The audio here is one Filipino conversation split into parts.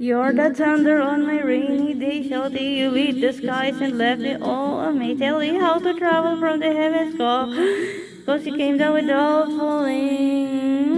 You're the thunder on my rainy day, shouting you lit the skies and left it all on me. Tell you how to travel from the heavens, cause you came down without falling.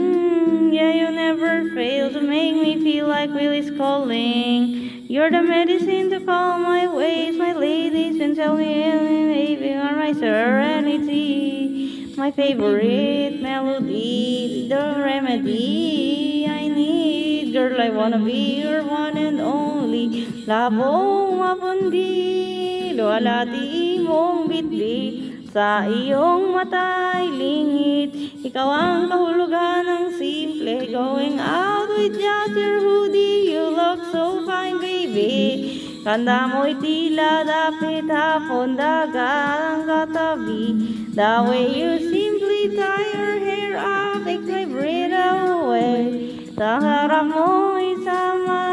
Yeah, you never fail to make me feel like Willie's calling. You're the medicine to calm my waves, my ladies, and tell me, baby, you are my serenity. My favorite melody, the remedy I need. Girl, I wanna be your one and only. Labong mapundi, luwalati mong bitbit. Sa iyong mata'y lingit. Ikaw ang kahulugan ng simple. Going out with just your hoodie. You look so fine, baby. Kanda mo'y tila dapit hapon, dagang katabi. The way you simply tie your hair up takes my breath away. Sa harap mo isama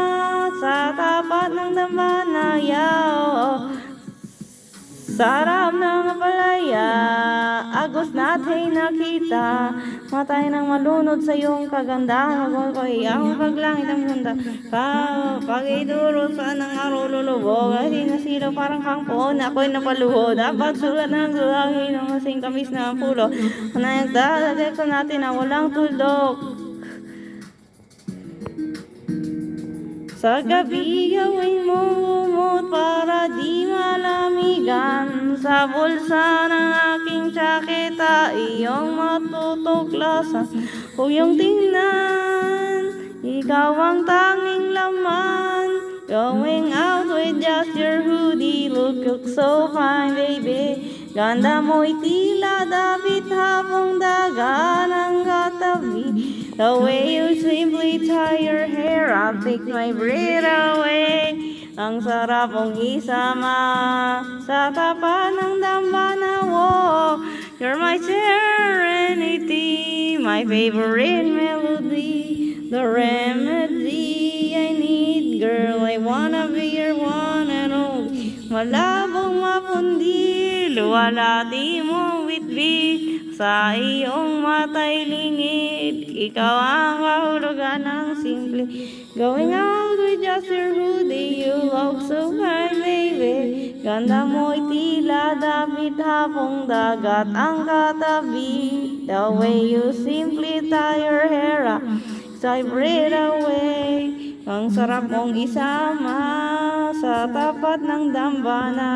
sa tapat ng dambanayaw. Sa harap ng palaya, agos natin nakita. Matay nang malunod sa iyong kagandahan. Huwag ko iyang paglangit ang ganda. Pag-iduro sa ng araw lulubog. Ay nasilo parang kangpon. Ako'y napaluhod. Dapat sulat ng sulangin ng masing kamis na pulo. Nagdalagay ko natin na walang tuldok. Sa gabi gawin mo umot para di malamigan. Sa bulsa ng aking tsaketa iyong matutuklasan. Huwag iyong tingnan, ikaw ang tanging laman. Going out with just your hoodie, look so fine, baby. Ganda mo'y tila dapit hapong daga ng katabi. The way you simply tie your hair up takes my breath away. Ang sarap mong isama sa tapat ng dambanaw. You're my serenity, my favorite melody, the remedy I need. Girl, I wanna be your one and only. Malabong mapundi, luwalati mong bitbit. Sa iyong mata'y lingid, ikaw ang kahulugan ng simple. Going out with just your hoodie, you look so fine, baby. Ganda mo'y tila dapit hapong dagat ang katabi. The way you simply tie your hair up, I breathe away. Ang sarap mong isama sa tapat ng dambana.